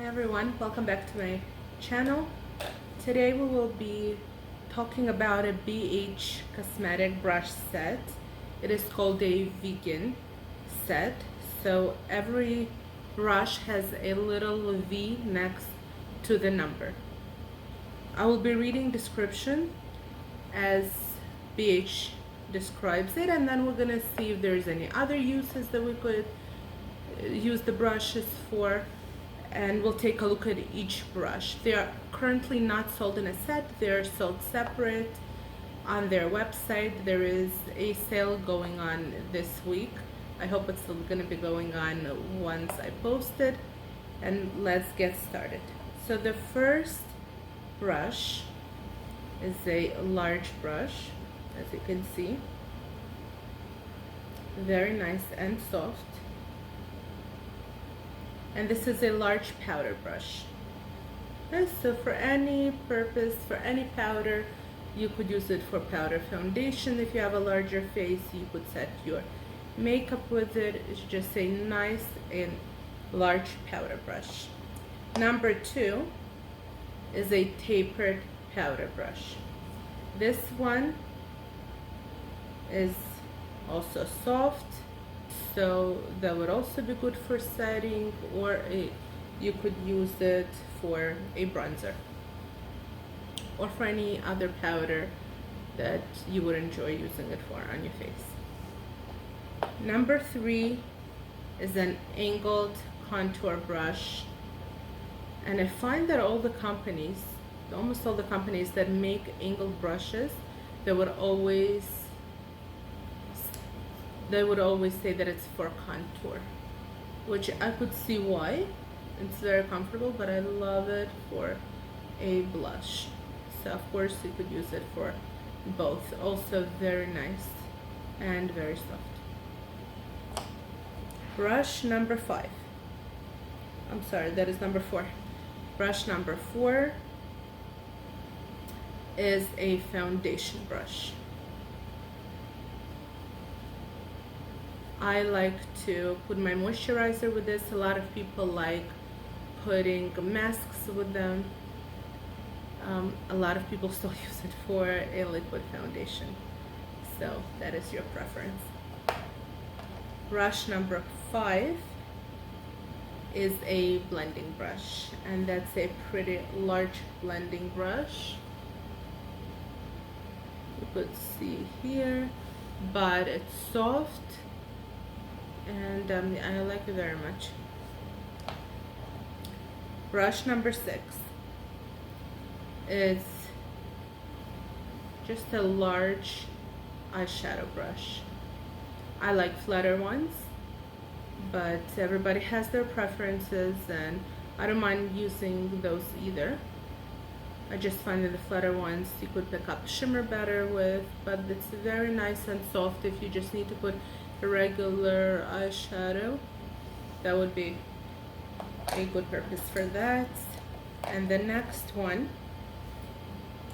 everyone, welcome back to my channel. Today we will be talking about a BH cosmetic brush set. It is called a vegan set. So every brush has a little V next to the number. I will be reading description as BH describes it, and then we're gonna see if there's any other uses that we could use the brushes for, and we'll take a look at each brush. They are currently not sold in a set, they're sold separate on their website. There is a sale going on this week. I hope it's still going to be going on once I post it. And let's get started. So the first brush is a large brush, as you can see. Very nice and soft. And this is a large powder brush. And so for any purpose, for any powder, you could use it for powder foundation. If you have a larger face, you could set your makeup with it. It's just a nice and large powder brush. Number 2 is a tapered powder brush. This one is also soft, so that would also be good for setting, or you could use it for a bronzer or for any other powder that you would enjoy using it for on your face. Number 3 is an angled contour brush, and I find that almost all the companies that make angled brushes, they would always say that it's for contour, which I could see why. It's very comfortable, but I love it for a blush. So of course you could use it for both. Also very nice and very soft. Brush number 5. I'm sorry, that is number 4. Brush number 4 is a foundation brush. I like to put my moisturizer with this. A lot of people like putting masks with them. A lot of people still use it for a liquid foundation. So that is your preference. Brush number 5 is a blending brush, and that's a pretty large blending brush. You could see here, but it's soft, and I like it very much. Brush number 6 is just a large eyeshadow brush. I like flatter ones, but everybody has their preferences, and I don't mind using those either. I just find that the flatter ones you could pick up shimmer better with, but it's very nice and soft. If you just need to put a regular eyeshadow, that would be a good purpose for that. And the next one,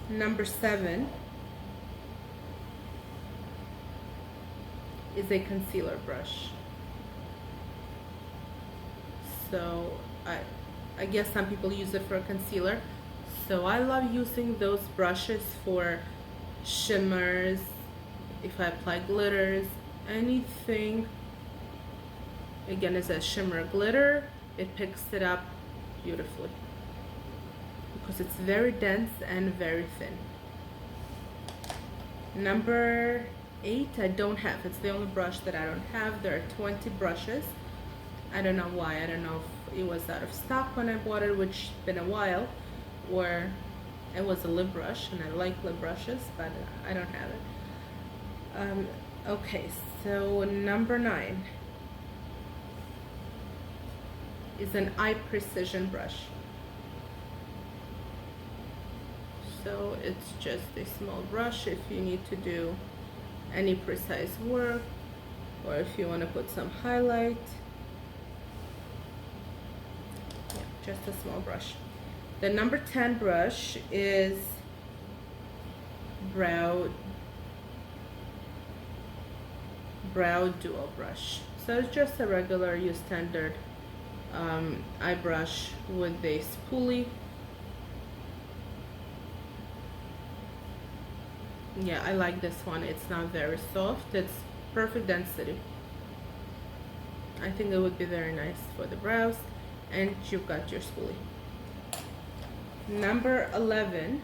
number 7, is a concealer brush. So I guess some people use it for a concealer. So I love using those brushes for shimmers, if I apply glitters, anything. Again, it's a shimmer glitter, it picks it up beautifully because it's very dense and very thin. Number 8 I don't have. It's the only brush that I don't have. There are 20 brushes. I don't know why. I don't know if it was out of stock when I bought it, which has been a while, or it was a lip brush, and I like lip brushes, but I don't have it. Okay, so number 9 is an eye precision brush. So it's just a small brush if you need to do any precise work, or if you want to put some highlight. Yeah, just a small brush. The number 10 brush is brow dual brush. So it's just a regular, your standard eye brush with a spoolie. Yeah, I like this one. It's not very soft. It's perfect density. I think it would be very nice for the brows. And you've got your spoolie. Number 11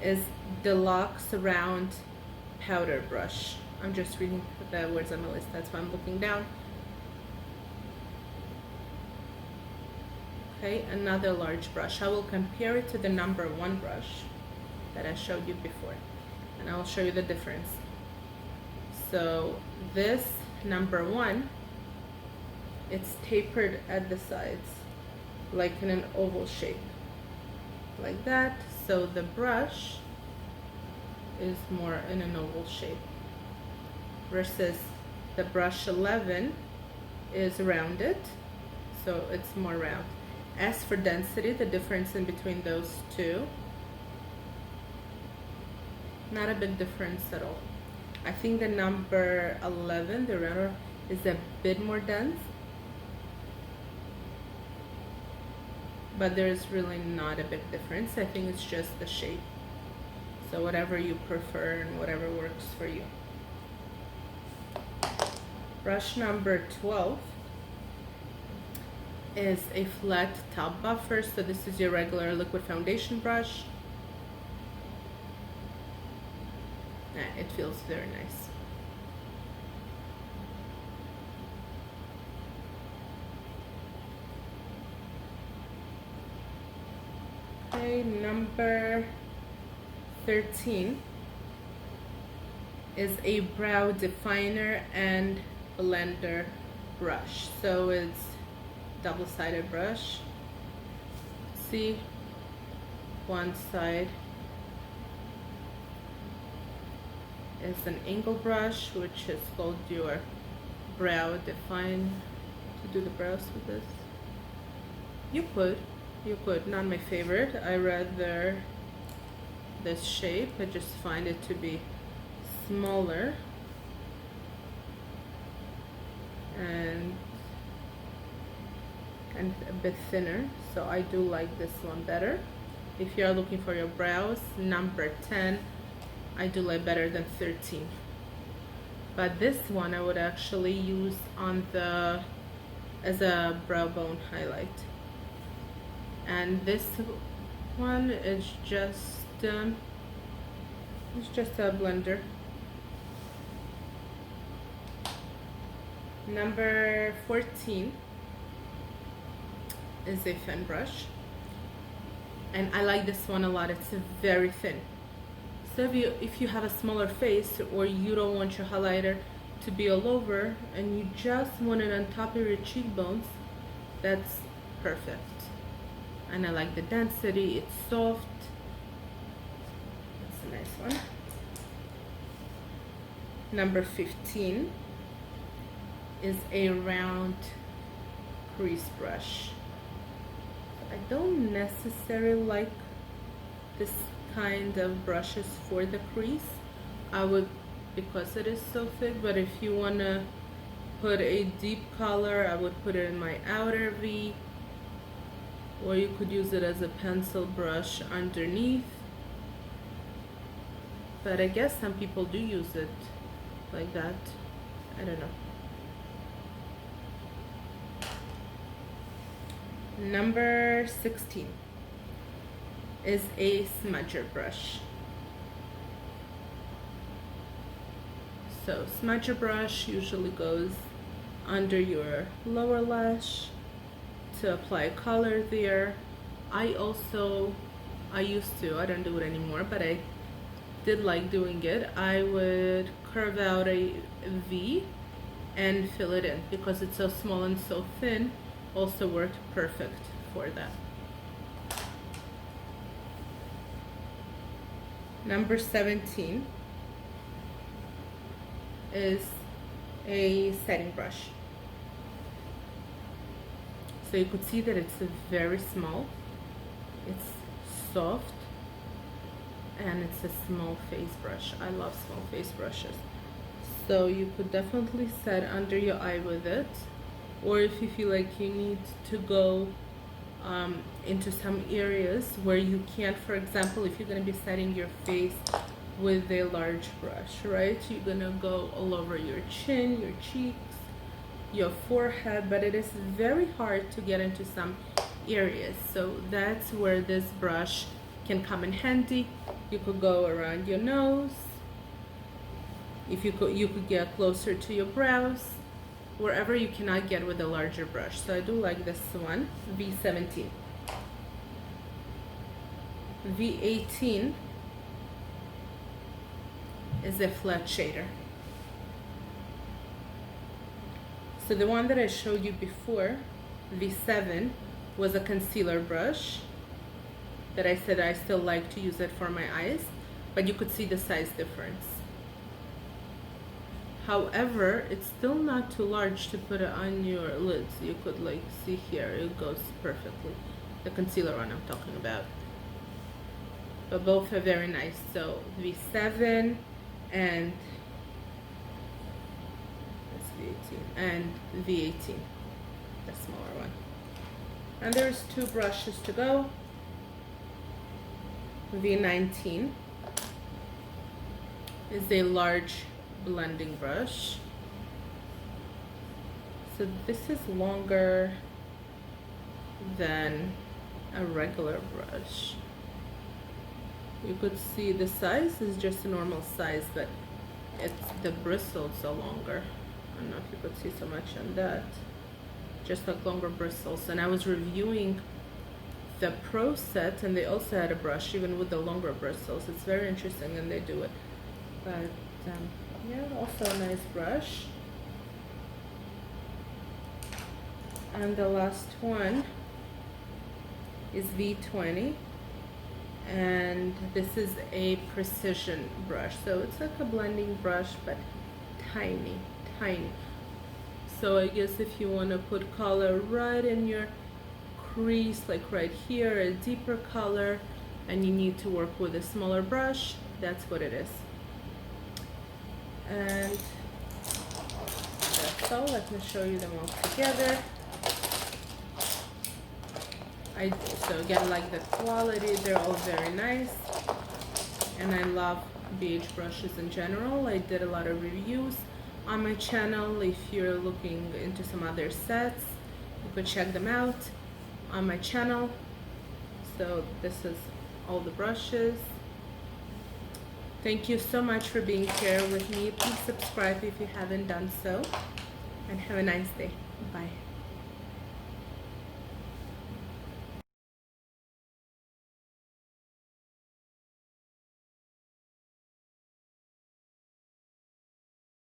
is Deluxe Round Powder Brush. I'm just reading the words on the list. That's why I'm looking down. Okay, another large brush. I will compare it to the number 1 brush that I showed you before, and I'll show you the difference. So this number 1, it's tapered at the sides, like in an oval shape, like that. So the brush is more in an oval shape, versus the brush 11 is rounded, so it's more round. As for density, the difference in between those two, not a big difference at all. I think the number 11, the rounder, is a bit more dense, but there's really not a big difference. I think it's just the shape. So whatever you prefer and whatever works for you. Brush number 12 is a flat top buffer. So this is your regular liquid foundation brush. It feels very nice. Okay, number 13 is a brow definer and blender brush. So it's double-sided brush. See, one side is an angle brush, which is called your brow define. To do the brows with this, you could, not my favorite. I rather this shape. I just find it to be smaller and a bit thinner, so I do like this one better. If you are looking for your brows, number 10 I do like better than 13. But this one I would actually use on the as a brow bone highlight. And this one is just it's just a blender. Number 14 is a thin brush, and I like this one a lot. It's very thin. So if you have a smaller face, or you don't want your highlighter to be all over and you just want it on top of your cheekbones, that's perfect. And I like the density. It's soft. That's a nice one. Number 15 is a round crease brush. I don't necessarily like this kind of brushes for the crease. I would, because it is so thick, but if you want to put a deep color, I would put it in my outer V, or you could use it as a pencil brush underneath. But I guess some people do use it like that. I don't know. Number 16 is a smudger brush. So smudger brush usually goes under your lower lash to apply color there. I used to, I don't do it anymore, but I did like doing it. I would curve out a V and fill it in, because it's so small and so thin. Also worked perfect for that. Number 17 is a setting brush. So you could see that it's very small, it's soft, and it's a small face brush. I love small face brushes. So you could definitely set under your eye with it. or if you feel like you need to go into some areas where you can't. For example, if you're going to be setting your face with a large brush, right, you're going to go all over your chin, your cheeks, your forehead, but it is very hard to get into some areas. So that's where this brush can come in handy. You could go around your nose. If you could get closer to your brows, wherever you cannot get with a larger brush. So I do like this one, V17. V18 is a flat shader. So the one that I showed you before, V7, was a concealer brush that I said I still like to use it for my eyes, but you could see the size difference. However, it's still not too large to put it on your lids. You could like see here, it goes perfectly. The concealer one I'm talking about. But both are very nice. So V7 and and V18, the smaller one. And there's two brushes to go. V19 is a large blending brush. So this is longer than a regular brush. You could see the size is just a normal size, but the bristles are longer. I don't know if you could see so much on that. Just like longer bristles. And I was reviewing the Pro set, and they also had a brush even with the longer bristles. It's very interesting, and they do it. But yeah, also a nice brush. And the last one is V20, and this is a precision brush. So it's like a blending brush, but tiny. So I guess if you want to put color right in your crease, like right here, a deeper color, and you need to work with a smaller brush, that's what it is. And that's all. Let me show you them all together. So again, like the quality, they're all very nice, and I love BH brushes in general. I did a lot of reviews on my channel. If you're looking into some other sets, you could check them out on my channel. So this is all the brushes. Thank you so much for being here with me. Please subscribe if you haven't done so, and have a nice day. Bye.